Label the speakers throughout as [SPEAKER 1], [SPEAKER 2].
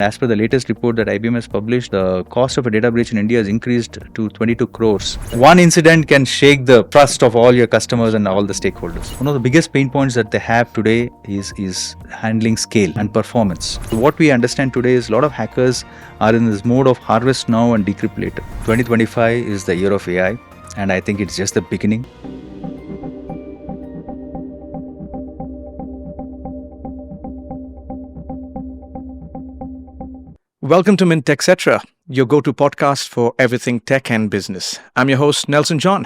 [SPEAKER 1] As per the latest report that IBM has published, the cost of a data breach in India has increased to 22 crores. One incident can shake the trust of all your customers and all the stakeholders. One of the biggest pain points that they have today is handling scale and performance. So what we understand today is a lot of hackers are in this mode of harvest now and decrypt later. 2025 is the year of AI, and I think it's just the beginning.
[SPEAKER 2] Welcome to Mint Techcetra, your go-to podcast for everything tech and business. I'm your host, Nelson John.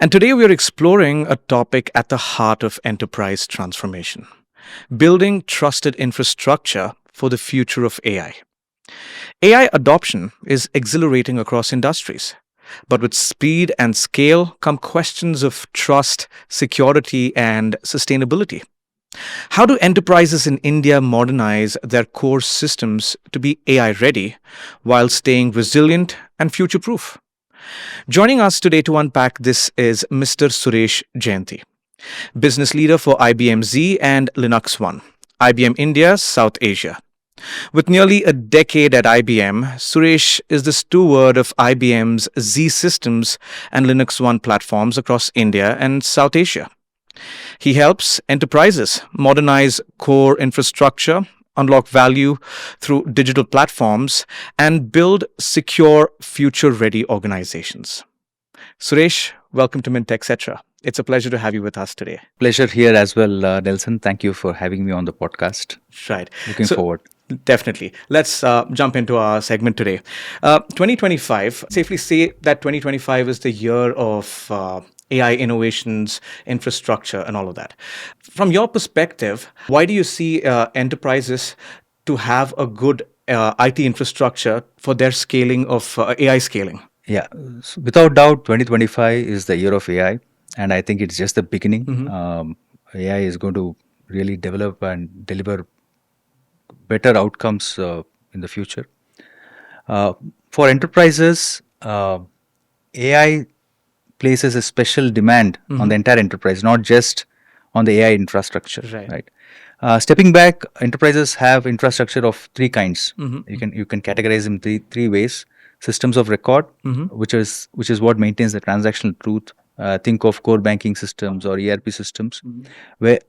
[SPEAKER 2] And today we're exploring a topic at the heart of enterprise transformation: building trusted infrastructure for the future of AI. AI adoption is exhilarating across industries, but with speed and scale come questions of trust, security, and sustainability. How do enterprises in India modernize their core systems to be AI ready while staying resilient and future-proof? Joining us today to unpack this is Mr. Suresh Jayanthi, business leader for IBMZ and LinuxONE, IBM India, South Asia. With nearly a decade at IBM, Suresh is the steward of IBM's Z systems and LinuxONE platforms across India and South Asia. He helps enterprises modernize core infrastructure, unlock value through digital platforms, and build secure, future-ready organizations. Suresh, welcome to Mint Techcetra. It's a pleasure to have you with us today.
[SPEAKER 1] Pleasure here as well, Nelson. Thank you for having me on the podcast.
[SPEAKER 2] Right.
[SPEAKER 1] Looking forward.
[SPEAKER 2] Definitely. Let's jump into our segment today. 2025, safely say that 2025 is the year of AI innovations, infrastructure, and all of that. From your perspective, why do you see enterprises to have a good IT infrastructure for their scaling of AI scaling?
[SPEAKER 1] Yeah, so without doubt, 2025 is the year of AI, and I think it's just the beginning. AI is going to really develop and deliver better outcomes in the future. For enterprises, AI places a special demand on the entire enterprise, not just on the AI infrastructure. Right. Stepping back, enterprises have infrastructure of three kinds. You can categorize them three ways: systems of record, which is what maintains the transactional truth. Think of core banking systems or ERP systems.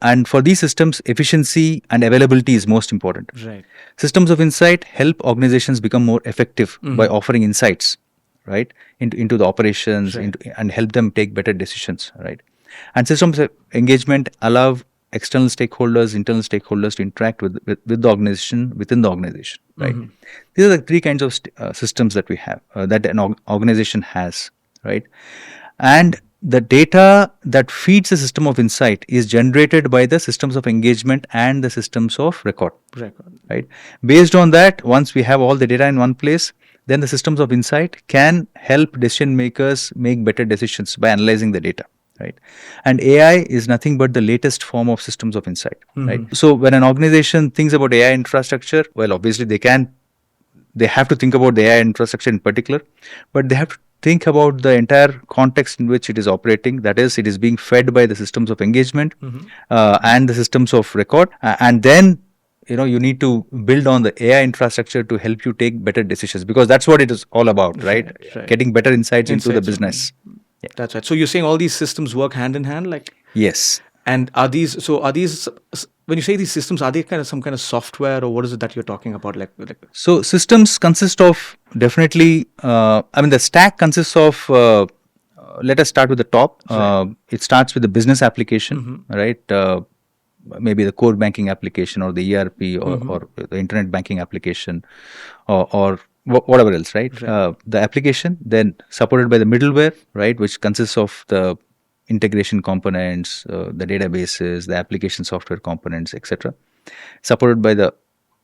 [SPEAKER 1] And for these systems, efficiency and availability is most important.
[SPEAKER 2] Right.
[SPEAKER 1] Systems of insight help organizations become more effective by offering insights, right, into the operations, and help them take better decisions, right? And systems of engagement allow external stakeholders, internal stakeholders to interact with the organization, within the organization, right? These are the three kinds of systems that we have, that an organization has, right? And the data that feeds the system of insight is generated by the systems of engagement and the systems of record. Right? Based on that, once we have all the data in one place, then the systems of insight can help decision makers make better decisions by analyzing the data. Right? And AI is nothing but the latest form of systems of insight. Right? So when an organization thinks about AI infrastructure, well, obviously they have to think about the AI infrastructure in particular, but they have to think about the entire context in which it is operating. That is, it is being fed by the systems of engagement and the systems of record. And then, you need to build on the AI infrastructure to help you take better decisions, because that's what it is all about, right? Getting better insights into the business.
[SPEAKER 2] Yeah. That's right. So you're saying all these systems work hand in hand, like?
[SPEAKER 1] Yes.
[SPEAKER 2] And are these when you say these systems, are they kind of some kind of software, or what is it that you're talking about? Like
[SPEAKER 1] So systems consist of definitely, the stack consists of, let us start with the top. It starts with the business application, right? Maybe the core banking application or the ERP or the internet banking application or whatever else, right? The application, then supported by the middleware, right, which consists of the integration components, the databases, the application software components, etc. Supported by the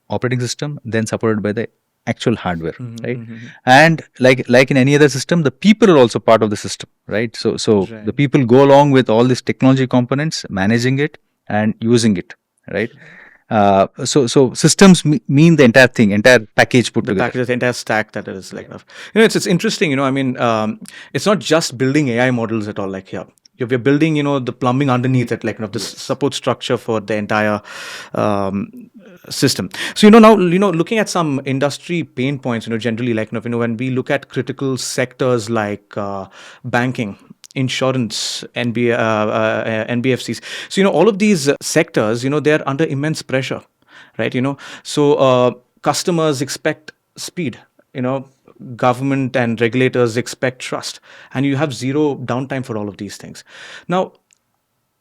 [SPEAKER 1] operating system, then supported by the actual hardware, right? And like in any other system, the people are also part of the system, right? So the people go along with all these technology components, managing it and using it, right? So systems mean the entire thing, entire package put together.
[SPEAKER 2] Package, the entire stack that is like, it's interesting, it's not just building AI models at all, like here. We're building, the plumbing underneath it, like, the support structure for the entire system. So now looking at some industry pain points, generally, like when we look at critical sectors like banking, insurance, NBFCs. So all of these sectors, they're under immense pressure, right? So customers expect speed. Government and regulators expect trust, and you have zero downtime for all of these things. Now,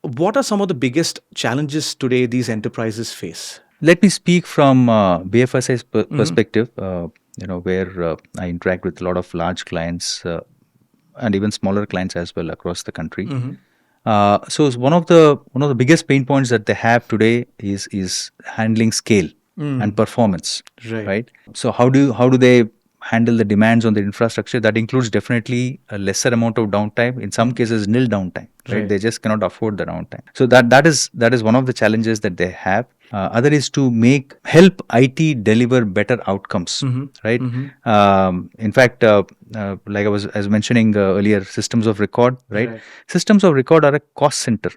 [SPEAKER 2] what are some of the biggest challenges today these enterprises face?
[SPEAKER 1] Let me speak from BFSI's perspective, where I interact with a lot of large clients and even smaller clients as well across the country. So one of the biggest pain points that they have today is handling scale and performance, right? So how do they handle the demands on the infrastructure? That includes definitely a lesser amount of downtime. In some cases, nil downtime. Right? They just cannot afford the downtime. So that is one of the challenges that they have. Other is to help IT deliver better outcomes, right? In fact, like I was mentioning earlier, systems of record, right? Systems of record are a cost center.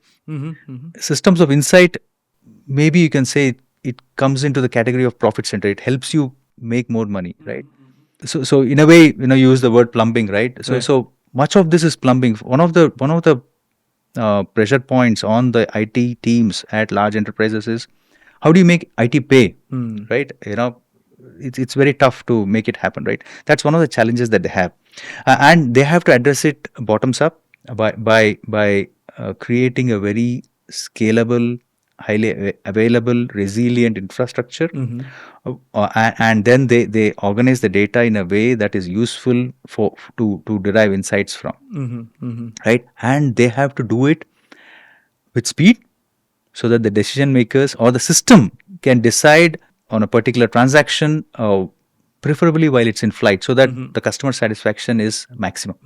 [SPEAKER 1] Systems of insight, maybe you can say it comes into the category of profit center. It helps you make more money, right? So in a way, you use the word plumbing, right? So much of this is plumbing. One of the pressure points on the IT teams at large enterprises is how do you make IT pay, right? It's very tough to make it happen, right? That's one of the challenges that they have, and they have to address it bottoms up by creating a very scalable, highly available, resilient infrastructure, and then they organize the data in a way that is useful to derive insights from, right? And they have to do it with speed, so that the decision makers or the system can decide on a particular transaction, preferably while it's in flight, so that the customer satisfaction is maximum,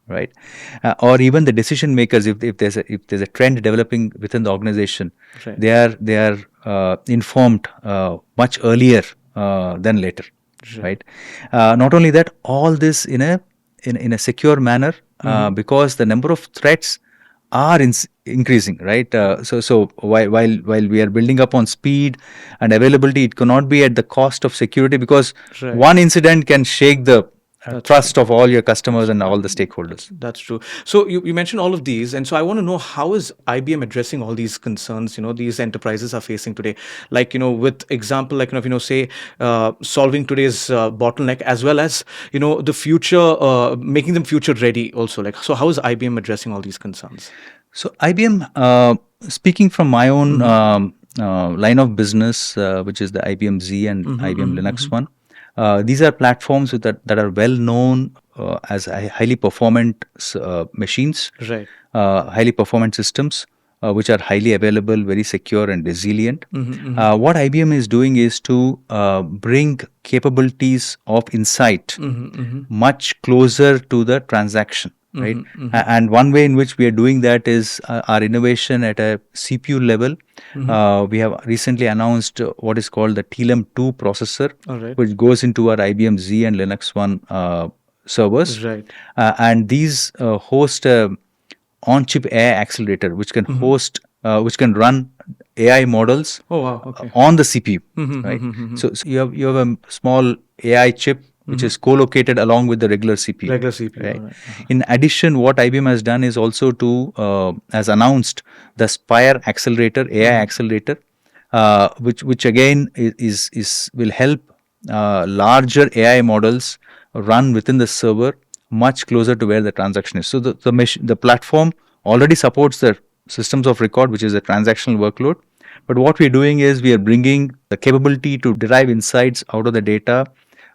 [SPEAKER 1] right? Or even the decision makers, if there's a trend developing within the organization, they are informed much earlier than later, right? Not only that, all this in a secure manner, because the number of threats are increasing, right? So while we are building up on speed and availability, it cannot be at the cost of security, because one incident can shake the trust of all your customers and all the stakeholders.
[SPEAKER 2] That's true. So you mentioned all of these, and so I want to know, how is IBM addressing all these concerns these enterprises are facing today? Like with example, like say solving today's bottleneck, as well as the future, making them future ready also. Like, so how is IBM addressing all these concerns?
[SPEAKER 1] So IBM, speaking from my own line of business, which is the IBMZ and IBM LinuxONE. These are platforms that are well known as highly performant machines, highly performant systems, which are highly available, very secure and resilient. What IBM is doing is to bring capabilities of insight much closer to the transaction. Right, and one way in which we are doing that is our innovation at a CPU level. We have recently announced what is called the TLM2 processor, which goes into our IBMZ and LinuxONE servers, and these host on-chip AI accelerator, which can which can run AI models on the CPU. Right, so you have a small AI chip which is co-located along with the regular CPU. Right? Right. In addition, what IBM has done is also to has announced the Spire accelerator, AI accelerator, which again will help larger AI models run within the server much closer to where the transaction is. So the platform already supports the systems of record, which is a transactional workload. But what we're doing is we are bringing the capability to derive insights out of the data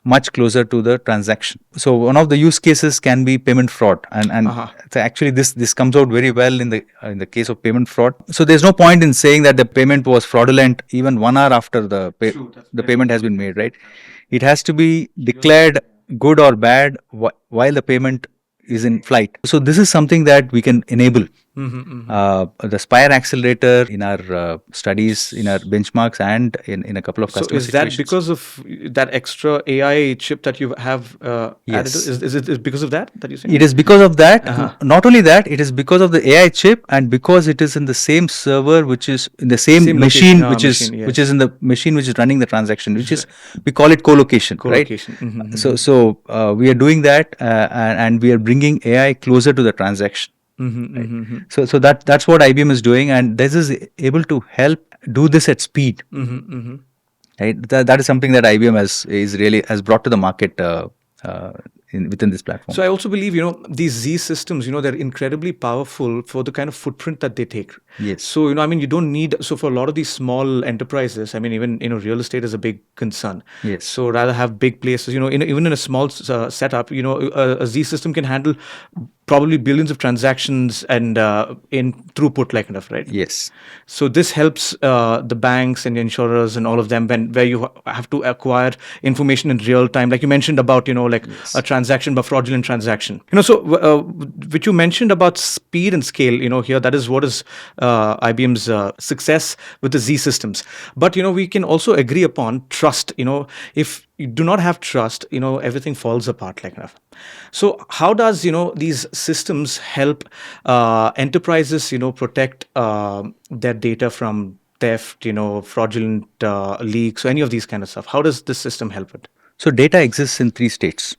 [SPEAKER 1] much closer to the transaction. So one of the use cases can be payment fraud, and so actually this comes out very well in the case of payment fraud. So there's no point in saying that the payment was fraudulent even 1 hour after the payment has been made, right? It has to be declared good or bad while the payment is in flight. So this is something that we can enable The Spire accelerator in our studies, in our benchmarks, and in a couple of
[SPEAKER 2] So
[SPEAKER 1] customer
[SPEAKER 2] is that
[SPEAKER 1] situations.
[SPEAKER 2] because of that extra AI chip that you have added?
[SPEAKER 1] Yes.
[SPEAKER 2] Is it because of that you're saying?
[SPEAKER 1] It is because of that.
[SPEAKER 2] Uh-huh.
[SPEAKER 1] Not only that, it is because of the AI chip, and because it is in the same server, which is in the same
[SPEAKER 2] Same
[SPEAKER 1] machine,
[SPEAKER 2] location, machine,
[SPEAKER 1] which
[SPEAKER 2] yes.
[SPEAKER 1] is in the machine which is running the transaction, which is, we call it co-location,
[SPEAKER 2] Co-location.
[SPEAKER 1] right? So we are doing that, and we are bringing AI closer to the transaction. Right? So that's what IBM is doing, and this is able to help do this at speed. Right? That is something that IBM has brought to the market within this platform.
[SPEAKER 2] So I also believe, these Z systems, they're incredibly powerful for the kind of footprint that they take.
[SPEAKER 1] Yes.
[SPEAKER 2] So, you don't need, so for a lot of these small enterprises, even, real estate is a big concern.
[SPEAKER 1] Yes.
[SPEAKER 2] So rather have big places, even in a small setup, a Z system can handle probably billions of transactions and in throughput, like enough, right?
[SPEAKER 1] Yes.
[SPEAKER 2] So this helps the banks and the insurers and all of them where you have to acquire information in real time, like you mentioned about
[SPEAKER 1] Yes.
[SPEAKER 2] a transaction, but fraudulent transaction. So which you mentioned about speed and scale. Here that is what is IBM's success with the Z systems. But we can also agree upon trust. If you do not have trust, everything falls apart like enough. So how does these systems help enterprises protect their data from theft, fraudulent leaks, or any of these kind of stuff? How does this system help it?
[SPEAKER 1] So data exists in 3 states.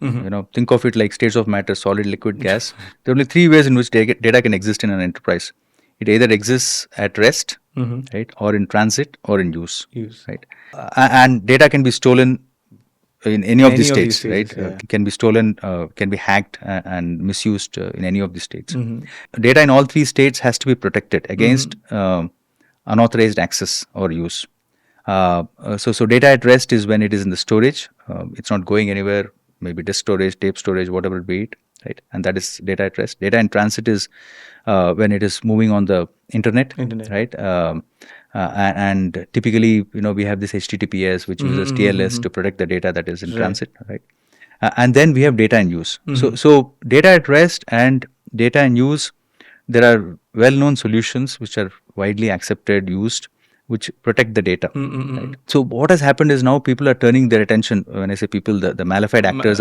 [SPEAKER 1] Think of it like states of matter: solid, liquid, gas. There are only 3 ways in which data can exist in an enterprise. It either exists at rest, right, or in transit, or in use. Right, and data can be stolen in any of these states, right? Can be stolen, can be hacked, and misused in any of these states. Data in all 3 states has to be protected against unauthorized access or use. So data at rest is when it is in the storage. It's not going anywhere, maybe disk storage, tape storage, whatever it be it, right? And that is data at rest. Data in transit is when it is moving on the internet. Right? And typically, we have this HTTPS, which uses TLS to protect the data that is in transit, right? And then we have data in use. So data at rest and data in use, there are well-known solutions which are widely accepted, used, which protect the data. Right? So what has happened is now people are turning their attention. When I say people, the malified actors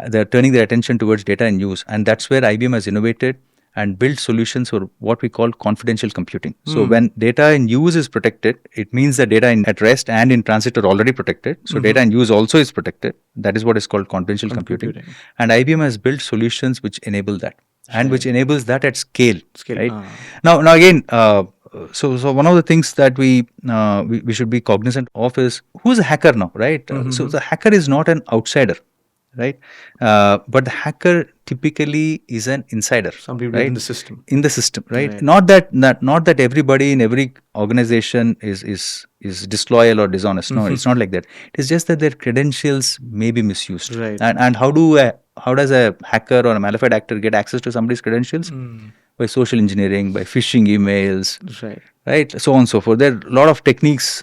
[SPEAKER 1] they're turning their attention towards data in use, and that's where IBM has innovated and built solutions for what we call confidential computing. So when data in use is protected, it means that data at rest and in transit are already protected. So data in use also is protected. That is what is called confidential computing. And IBM has built solutions which enable that, and which enables that at scale. Right? Now again, so one of the things that we should be cognizant of is, who's a hacker now, right? So the hacker is not an outsider, right? But the hacker typically is an insider,
[SPEAKER 2] somebody
[SPEAKER 1] right?
[SPEAKER 2] in the system.
[SPEAKER 1] In the system, right? Not that everybody in every organization is disloyal or dishonest. No, it's not like that. It's just that their credentials may be misused.
[SPEAKER 2] Right.
[SPEAKER 1] And how does a hacker or a malified actor get access to somebody's credentials? By social engineering, by phishing emails, right? So on and so forth. There are a lot of techniques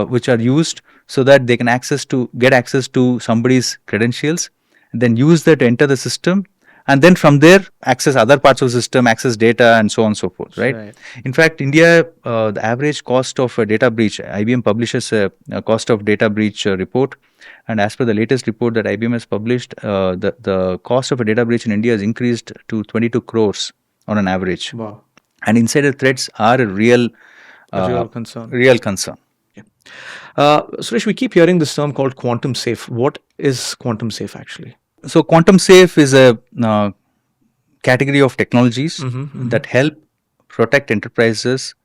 [SPEAKER 1] which are used so that they can get access to somebody's credentials, and then use that to enter the system, and then from there access other parts of the system, access data, and so on and so forth. Right? In fact, India, the average cost of a data breach, IBM publishes a cost of data breach report. And as per the latest report that IBM has published, the cost of a data breach in India has increased to 22 crores on an average.
[SPEAKER 2] Wow.
[SPEAKER 1] And insider threats are a real
[SPEAKER 2] concern. Suresh, we keep hearing this term called quantum safe. What is quantum safe actually?
[SPEAKER 1] So quantum safe is a category of technologies that help protect enterprises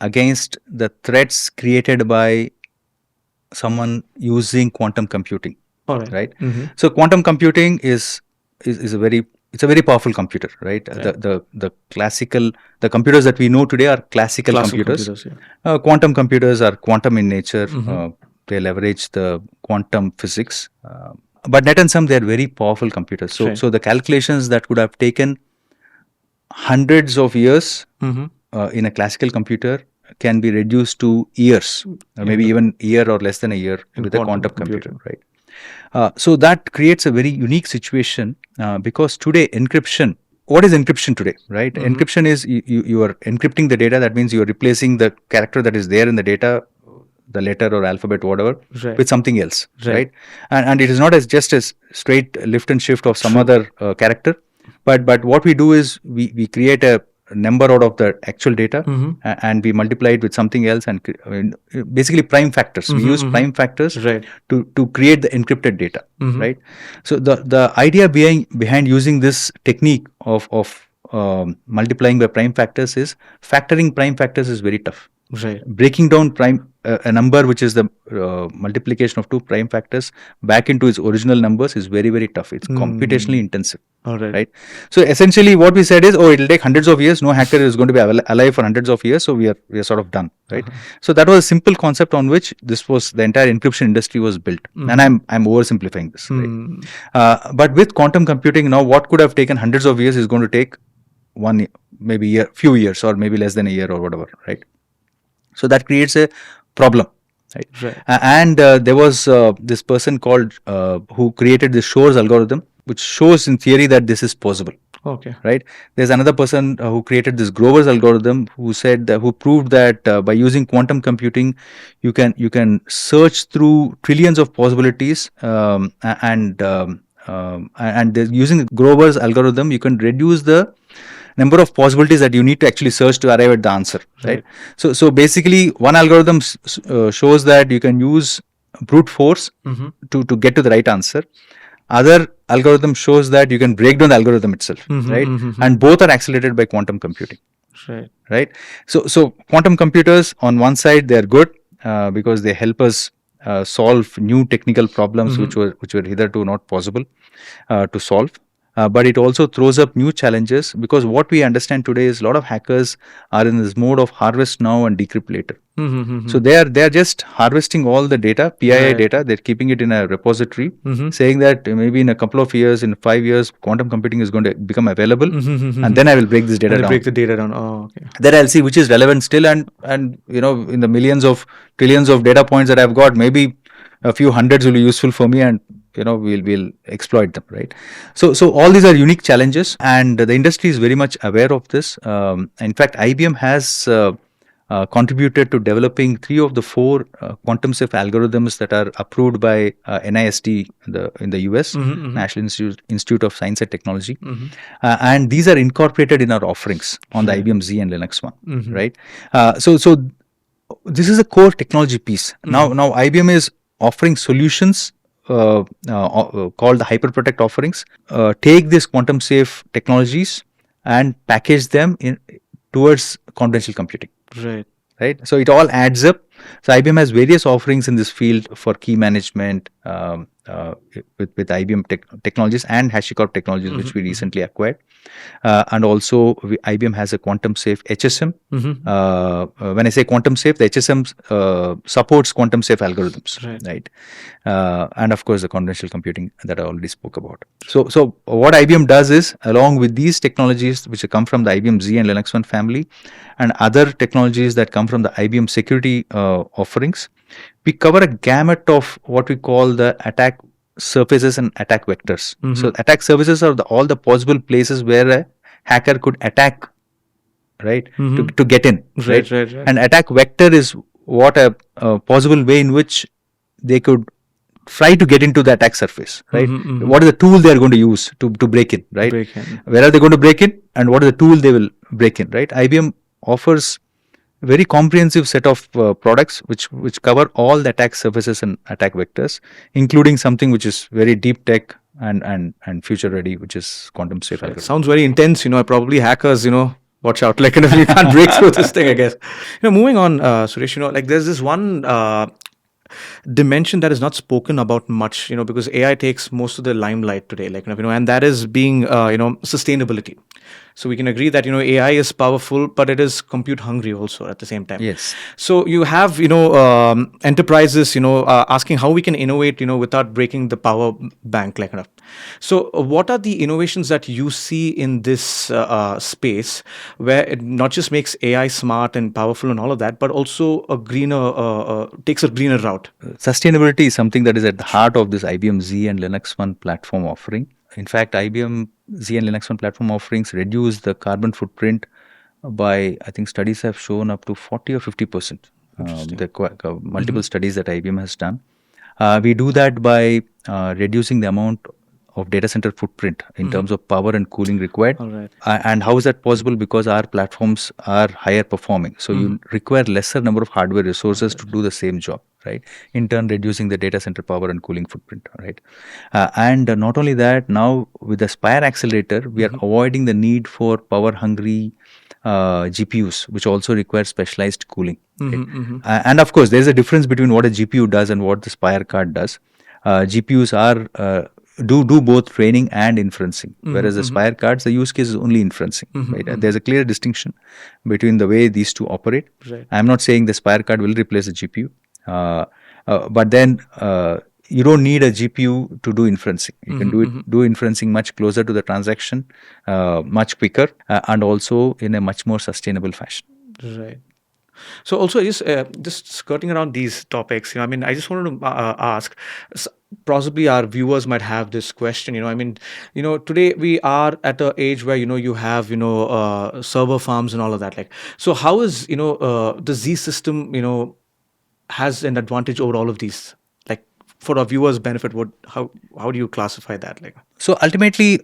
[SPEAKER 1] against the threats created by someone using quantum computing.
[SPEAKER 2] All right.
[SPEAKER 1] So quantum computing is a very powerful computer, right? The computers that we know today are classical computers. Quantum computers are quantum in nature. They leverage the quantum physics. But net and sum, they are very powerful computers. So the calculations that could have taken hundreds of years in a classical computer can be reduced to years, or maybe even a year or less than a year with a quantum computer, right? So that creates a very unique situation because today encryption what is encryption today, right? Encryption is you are encrypting the data. That means you are replacing the character that is there in the data, the letter or alphabet, whatever, with something else, right? And it is not as just as straight lift and shift of some other character, but what we do is we create a number out of the actual data and we multiply it with something else, and basically prime factors. We use prime factors to create the encrypted data, right? So the idea behind using this technique of multiplying by prime factors is factoring prime factors is very tough. Breaking down a number which is the multiplication of two prime factors back into its original numbers is very, very tough. It's computationally intensive. Right. So essentially what we said is, it'll take hundreds of years. No hacker is going to be alive for hundreds of years. So we are sort of done. Right. So that was a simple concept on which the entire encryption industry was built. And I'm oversimplifying this. Right. But with quantum computing now, what could have taken hundreds of years is going to take few years, or maybe less than a year or whatever. Right. So that creates a problem, right? And there was this person called who created the Shor's algorithm, which shows in theory that this is possible. Right. There's another person who created this Grover's algorithm, who proved that by using quantum computing, you can search through trillions of possibilities, and using Grover's algorithm, you can reduce the number of possibilities that you need to actually search to arrive at the answer, right? So basically, one algorithm shows that you can use brute force to get to the right answer. Other algorithm shows that you can break down the algorithm itself, right? And both are accelerated by quantum computing, right? So quantum computers, on one side, they are good because they help us solve new technical problems which were hitherto not possible to solve. But it also throws up new challenges, because what we understand today is a lot of hackers are in this mode of harvest now and decrypt later. So they are just harvesting all the data, PII data. They're keeping it in a repository, saying that maybe in a couple of years, in 5 years, quantum computing is going to become available, and then I will break this data down.
[SPEAKER 2] Break the data down. Oh, okay.
[SPEAKER 1] Then I'll see which is relevant still, and in the millions of trillions of data points that I've got, maybe a few hundreds will be useful for me, and we'll exploit them, right? So all these are unique challenges, and the industry is very much aware of this. In fact, IBM has contributed to developing 3 of the 4 quantum safe algorithms that are approved by NIST in the US, National Institute of Science and Technology, and these are incorporated in our offerings on the IBMZ and LinuxONE, right? So this is a core technology piece. Now IBM is offering solutions called the HyperProtect offerings, take these quantum safe technologies and package them towards confidential computing. Right. So it all adds up. So IBM has various offerings in this field for key management with IBM technologies and HashiCorp technologies, which we recently acquired. And also IBM has a quantum safe HSM. When I say quantum safe, the HSM supports quantum safe algorithms, right? And of course the confidential computing that I already spoke about. So what IBM does is, along with these technologies which come from the IBM Z and LinuxONE family and other technologies that come from the IBM security offerings, we cover a gamut of what we call the attack surfaces and attack vectors. So attack surfaces are all the possible places where a hacker could attack, right, to get in, right? And attack vector is what a possible way in which they could try to get into the attack surface, right? What is the tool they are going to use to break in, right? Where are they going to break in, and what is the tool they will break in, right? IBM offers very comprehensive set of products which cover all the attack surfaces and attack vectors, including something which is very deep tech and future ready, which is quantum safe.
[SPEAKER 2] Sounds very intense. Probably hackers, watch out. Like, if you can't break through this thing, I guess. Moving on, Suresh, like there's this one dimension that is not spoken about much, because AI takes most of the limelight today, like, and that is being, sustainability. So we can agree that, AI is powerful, but it is compute hungry also at the same time.
[SPEAKER 1] Yes.
[SPEAKER 2] So you have, enterprises, asking how we can innovate, without breaking the power bank, like. So what are the innovations that you see in this space, where it not just makes AI smart and powerful and all of that, but also takes a greener route?
[SPEAKER 1] Sustainability is something that is at the heart of this IBM Z and LinuxONE platform offering. In fact, IBM Z and LinuxONE platform offerings reduce the carbon footprint by, I think studies have shown up to 40 or 50%.
[SPEAKER 2] Interesting.
[SPEAKER 1] The multiple studies that IBM has done. We do that by reducing the amount of data center footprint in terms of power and cooling required.
[SPEAKER 2] All right.
[SPEAKER 1] And how is that possible? Because our platforms are higher performing. So you require lesser number of hardware resources to do the same job, right? In turn, reducing the data center power and cooling footprint, right? And not only that, now with the Spire accelerator, we are avoiding the need for power hungry GPUs, which also require specialized cooling. Right? And of course, there's a difference between what a GPU does and what the Spire card does. GPUs are do both training and inferencing, whereas the Spire cards, the use case is only inferencing. Right? And there's a clear distinction between the way these two operate.
[SPEAKER 2] Right.
[SPEAKER 1] I'm not saying the Spire card will replace the GPU, but then you don't need a GPU to do inferencing. You can do inferencing much closer to the transaction, much quicker, and also in a much more sustainable fashion.
[SPEAKER 2] Right. So also, just skirting around these topics, I mean, I just wanted to ask. Possibly our viewers might have this question. I mean, today we are at an age where you have server farms and all of that. Like, so how is the Z system has an advantage over all of these? Like, for our viewers' benefit, how do you classify that? Like,
[SPEAKER 1] so ultimately,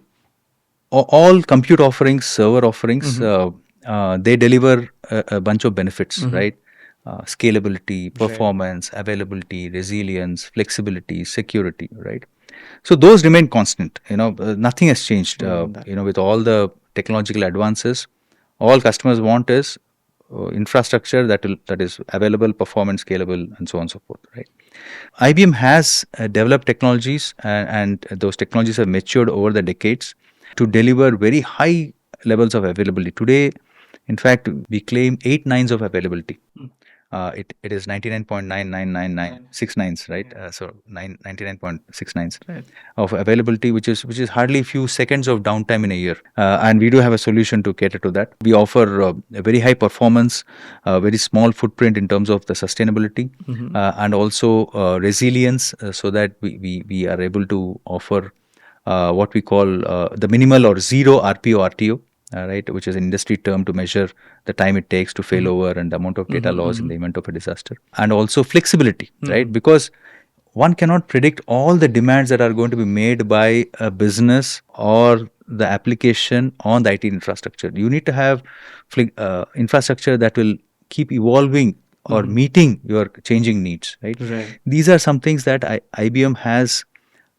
[SPEAKER 1] all compute offerings, server offerings, they deliver a bunch of benefits, right? Scalability, performance, availability, resilience, flexibility, security, right? So those remain constant. Nothing has changed. With all the technological advances, all customers want is infrastructure that is available, performant, scalable, and so on and so forth, right? IBM has developed technologies, and those technologies have matured over the decades to deliver very high levels of availability. Today, in fact, we claim 8 nines of availability. It is 99.99969, right? So 99.69
[SPEAKER 2] right.
[SPEAKER 1] of availability, which is hardly a few seconds of downtime in a year. And we do have a solution to cater to that. We offer a very high performance, very small footprint in terms of the sustainability, and also resilience, so that we are able to offer what we call the minimal or zero RPO RTO. Right, which is an industry term to measure the time it takes to fail over and the amount of data loss in the event of a disaster. And also flexibility, right? Because one cannot predict all the demands that are going to be made by a business or the application on the IT infrastructure. You need to have infrastructure that will keep evolving or meeting your changing needs, right? These are some things that IBM has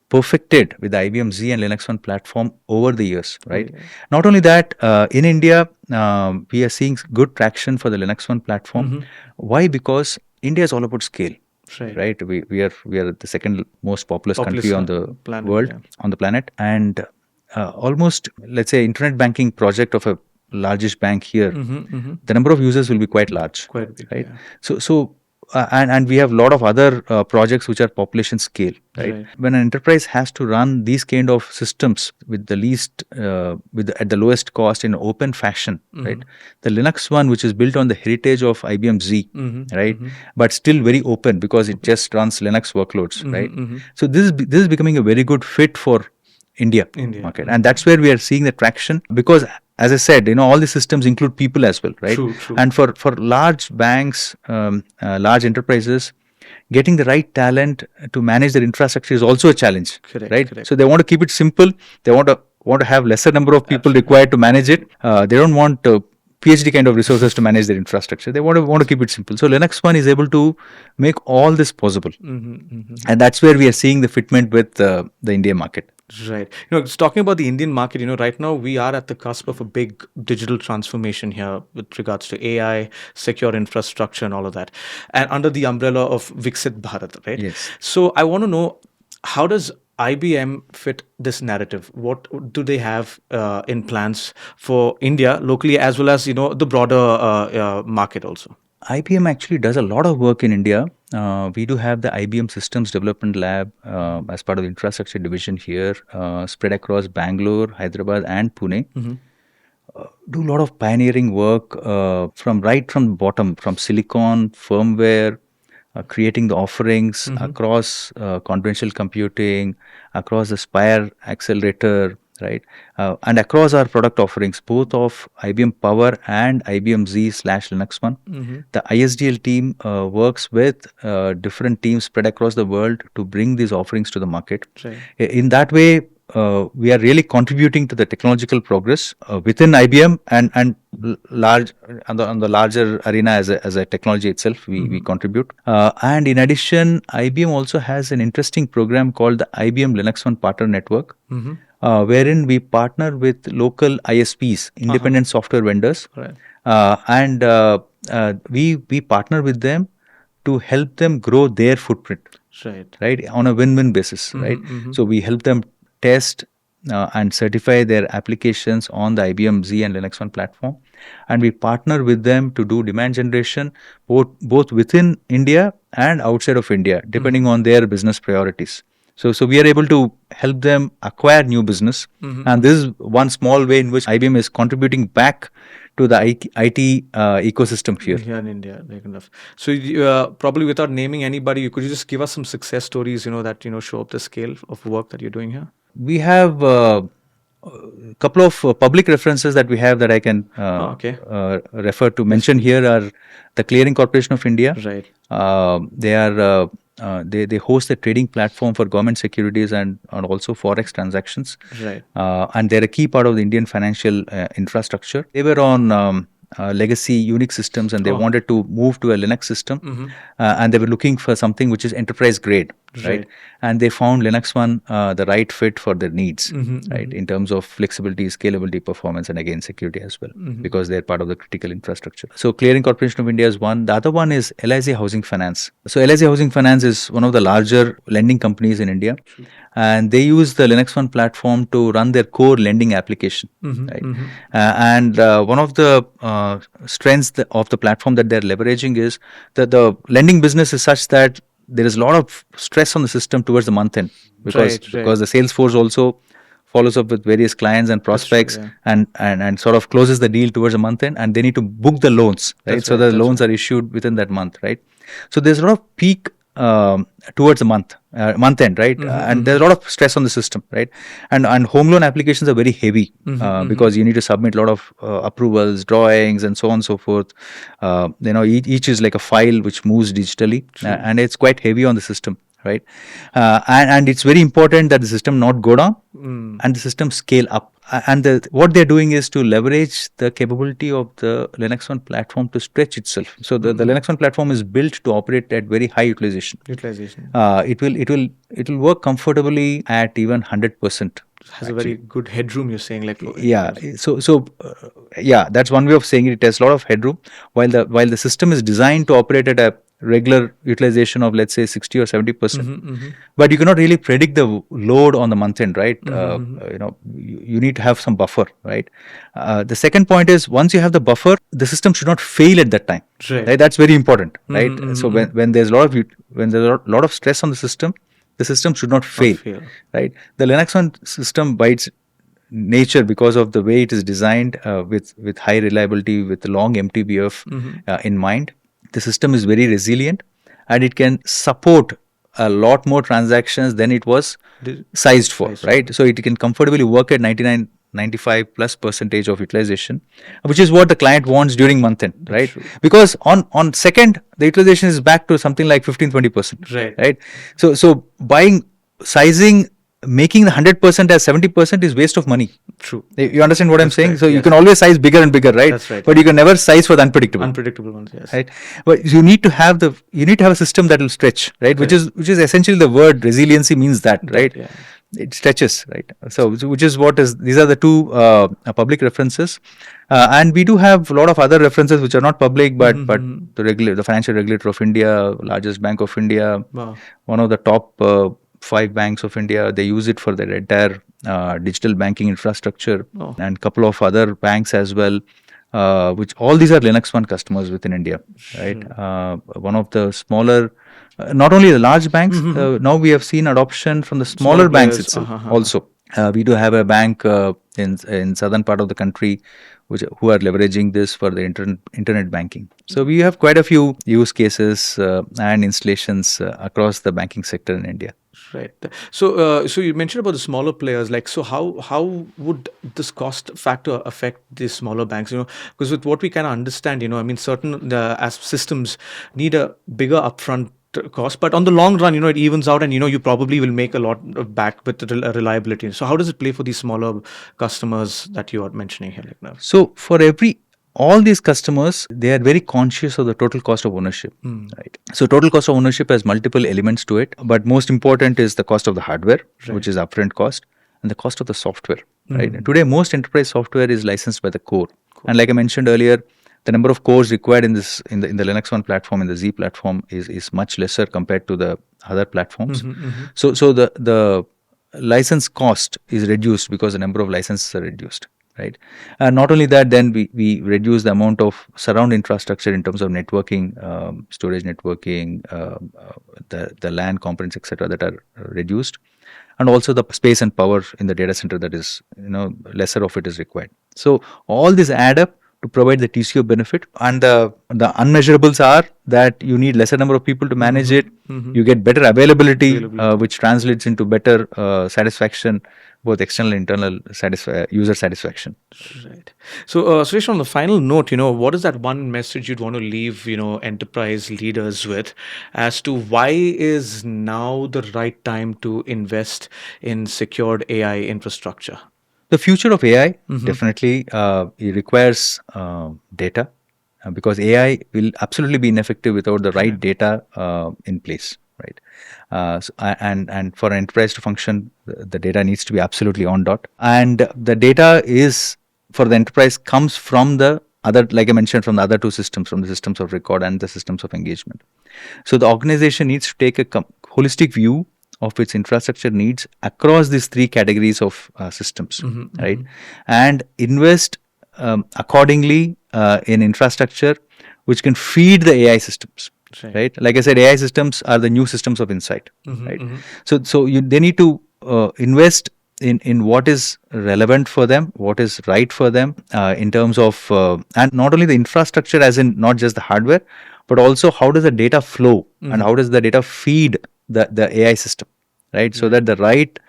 [SPEAKER 1] perfected with the IBM Z and LinuxONE platform over the years, right? Not only that, in India, we are seeing good traction for the LinuxONE platform. Why? Because India is all about scale, right? We are the second most populous country on the world, on the planet, and almost, let's say, internet banking project of a largest bank here, the number of users will be quite large,
[SPEAKER 2] Quite big,
[SPEAKER 1] right?
[SPEAKER 2] yeah.
[SPEAKER 1] So and we have a lot of other projects which are population scale, right? When an enterprise has to run these kind of systems with the least, at the lowest cost in open fashion, right? The LinuxONE, which is built on the heritage of IBM Z, right? But still very open because it just runs Linux workloads, right? So this is becoming a very good fit for India market, and that's where we are seeing the traction, because as I said, all the systems include people as well, right?
[SPEAKER 2] True.
[SPEAKER 1] And for large banks, large enterprises, getting the right talent to manage their infrastructure is also a challenge, right?
[SPEAKER 2] Correct.
[SPEAKER 1] So they want to keep it simple. They want to have lesser number of people required to manage it. They don't want PhD kind of resources to manage their infrastructure. They want to keep it simple. So LinuxONE is able to make all this possible, and that's where we are seeing the fitment with the Indian market.
[SPEAKER 2] Right. Just talking about the Indian market, right now we are at the cusp of a big digital transformation here with regards to AI, secure infrastructure, and all of that, and under the umbrella of Viksit Bharat, right?
[SPEAKER 1] Yes.
[SPEAKER 2] So I want to know, how does IBM fit this narrative? What do they have in plans for India locally, as well as the broader market also?
[SPEAKER 1] IBM actually does a lot of work in India. We do have the IBM Systems Development Lab as part of the infrastructure division here, spread across Bangalore, Hyderabad, and Pune. Do a lot of pioneering work from the bottom, from silicon, firmware, creating the offerings across confidential computing, across the Spire accelerator, right? And across our product offerings, both of IBM Power and IBM Z/LinuxONE, the ISDL team works with different teams spread across the world to bring these offerings to the market.
[SPEAKER 2] Right.
[SPEAKER 1] In that way, we are really contributing to the technological progress within IBM and large on the larger arena as a technology itself. We contribute, and in addition, IBM also has an interesting program called the IBM LinuxONE Partner Network, wherein we partner with local ISPs, independent software vendors,
[SPEAKER 2] Right.
[SPEAKER 1] and we partner with them to help them grow their footprint,
[SPEAKER 2] Right.
[SPEAKER 1] right, on a win-win basis, right? So we help them test and certify their applications on the IBM Z and LinuxONE platform, and we partner with them to do demand generation both within India and outside of India, depending on their business priorities. So we are able to help them acquire new business, and this is one small way in which IBM is contributing back to the IT ecosystem here.
[SPEAKER 2] Here in India, like enough. So probably without naming anybody, could you just give us some success stories, that show up the scale of work that you're doing here?
[SPEAKER 1] We have a couple of public references that we have that I can refer to. Mention here are the Clearing Corporation of India.
[SPEAKER 2] Right.
[SPEAKER 1] They host a trading platform for government securities and also forex transactions.
[SPEAKER 2] Right.
[SPEAKER 1] And they're a key part of the Indian financial infrastructure. They were on legacy Unix systems, and they wanted to move to a Linux system, and they were looking for something which is enterprise grade, right? And they found LinuxONE the right fit for their needs, right, in terms of flexibility, scalability, performance, and again security as well, because they're part of the critical infrastructure. So Clearing Corporation of India is one. The other one is LIC Housing Finance. So LIC Housing Finance is one of the larger lending companies in India, and they use the LinuxONE platform to run their core lending application, right? And one of the strengths of the platform that they're leveraging is that the lending business is such that there is a lot of stress on the system towards the month end, because the sales force also follows up with various clients and prospects, and sort of closes the deal towards the month end, and they need to book the loans, right? So the loans are issued within that month, right? So there's a lot of peak towards the month end, right? And there's a lot of stress on the system, right? And home loan applications are very heavy because you need to submit a lot of approvals, drawings, and so on and so forth. Each is like a file which moves digitally, and it's quite heavy on the system, right? And it's very important that the system not go down and the system scale up. And what they're doing is to leverage the capability of the LinuxONE platform to stretch itself. So the LinuxONE platform is built to operate at very high utilization. It will work comfortably at even 100%.
[SPEAKER 2] Has a very good headroom, you're saying, like
[SPEAKER 1] that's one way of saying it. It has a lot of headroom, while the system is designed to operate at a regular utilization of, let's say, 60 or 70%. But you cannot really predict the load on the month end, right? You need to have some buffer, right? The second point is, once you have the buffer, the system should not fail at that time. Right? That's very important, right? So when there's a lot of stress on the system should not fail, right? The LinuxONE system, by its nature, because of the way it is designed, with high reliability, with the long MTBF in mind, the system is very resilient, and it can support a lot more transactions than it was sized for, right? So it can comfortably work at 95+% of utilization, which is what the client wants during month end, right? Because on second, the utilization is back to something like 15-20%, right? So sizing, making the 100% as 70% is waste of money.
[SPEAKER 2] True.
[SPEAKER 1] You understand what I'm saying? So you can always size bigger and bigger, right?
[SPEAKER 2] That's right.
[SPEAKER 1] But you can never size for the unpredictable
[SPEAKER 2] ones, yes.
[SPEAKER 1] Right? But you need to have a system that will stretch, right? Which is essentially the word resiliency means that, right? Yeah. It stretches, right? So which is these are the two public references, and we do have a lot of other references which are not public, but the financial regulator of India, largest bank of India, one of the top 5 banks of India, they use it for their entire digital banking infrastructure, and a couple of other banks as well, which all these are LinuxONE customers within India, right? One of the smaller, not only the large banks, now we have seen adoption from the smaller banks itself also. We do have a bank in southern part of the country who are leveraging this for the internet banking. So we have quite a few use cases and installations across the banking sector in India.
[SPEAKER 2] Right. So you mentioned about the smaller players. Like, so how would this cost factor affect the smaller banks? Because with what we kind of understand, I mean, certain as systems need a bigger upfront cost, but on the long run, it evens out, and you probably will make a lot of back with the reliability. So how does it play for these smaller customers that you are mentioning here, like now?
[SPEAKER 1] So for all these customers, they are very conscious of the total cost of ownership, right? So total cost of ownership has multiple elements to it, but most important is the cost of the hardware, which is upfront cost, and the cost of the software, right? Today, most enterprise software is licensed by the core, and like I mentioned earlier, the number of cores required in the LinuxONE platform, in the Z platform, is much lesser compared to the other platforms. So the license cost is reduced because the number of licenses are reduced, right? Not only that, then we reduce the amount of surround infrastructure in terms of networking, storage networking, the LAN components, etc., that are reduced, and also the space and power in the data center, that is, lesser of it is required. So all these add up to provide the TCO benefit, and the unmeasurables are that you need lesser number of people to manage it. You get better availability, which translates into better satisfaction, both external and internal user satisfaction.
[SPEAKER 2] Right. So, Suresh, on the final note, what is that one message you'd want to leave, enterprise leaders with, as to why is now the right time to invest in secured AI infrastructure?
[SPEAKER 1] The future of AI definitely it requires data, because AI will absolutely be ineffective without the right data in place, right? And for an enterprise to function, the data needs to be absolutely on dot. And the data is, for the enterprise, comes from the other, like I mentioned, from the other two systems, from the systems of record and the systems of engagement. So the organization needs to take a holistic view of its infrastructure needs across these three categories of systems, right? And invest accordingly in infrastructure which can feed the AI systems, right? Like I said, AI systems are the new systems of insight, right? So they need to invest in what is relevant for them, what is right for them, in terms of, and not only the infrastructure, as in not just the hardware, but also how does the data flow and how does the data feed the AI system, right? So that the right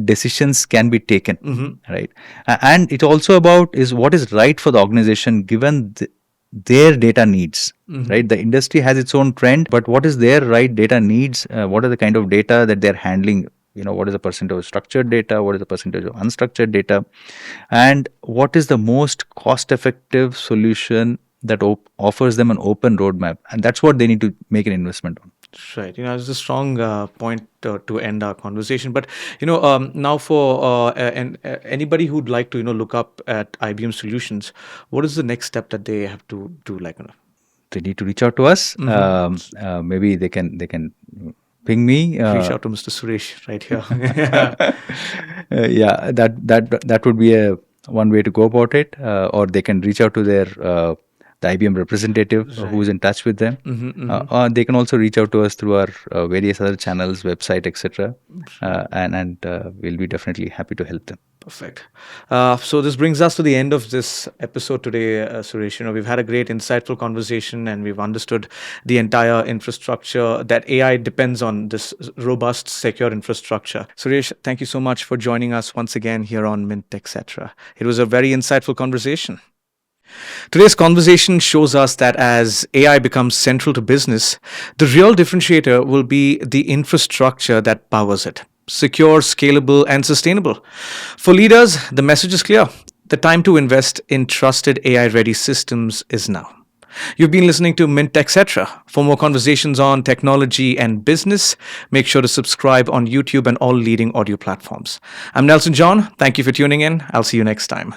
[SPEAKER 1] decisions can be taken, right? And it also about is what is right for the organization given their data needs, right? The industry has its own trend, but what is their right data needs? What are the kind of data that they're handling? What is the percentage of structured data? What is the percentage of unstructured data? And what is the most cost-effective solution that offers them an open roadmap? And that's what they need to make an investment on.
[SPEAKER 2] Right. It's a strong point to end our conversation. But, now for anybody who'd like to, look up at IBM solutions, what is the next step that they have to do?
[SPEAKER 1] They need to reach out to us. Maybe they can ping me.
[SPEAKER 2] Reach out to Mr. Suresh right here.
[SPEAKER 1] Yeah, that would be one way to go about it. Or they can reach out to the IBM representative who's in touch with them. Or they can also reach out to us through our various other channels, website, etc. And we'll be definitely happy to help them.
[SPEAKER 2] Perfect. So this brings us to the end of this episode today, Suresh. We've had a great, insightful conversation, and we've understood the entire infrastructure that AI depends on, this robust, secure infrastructure. Suresh, thank you so much for joining us once again here on Mint Techcetra. It was a very insightful conversation. Today's conversation shows us that as AI becomes central to business, the real differentiator will be the infrastructure that powers it. Secure, scalable, and sustainable. For leaders, the message is clear. The time to invest in trusted AI-ready systems is now. You've been listening to Mint Techcetra. For more conversations on technology and business, make sure to subscribe on YouTube and all leading audio platforms. I'm Nelson John. Thank you for tuning in. I'll see you next time.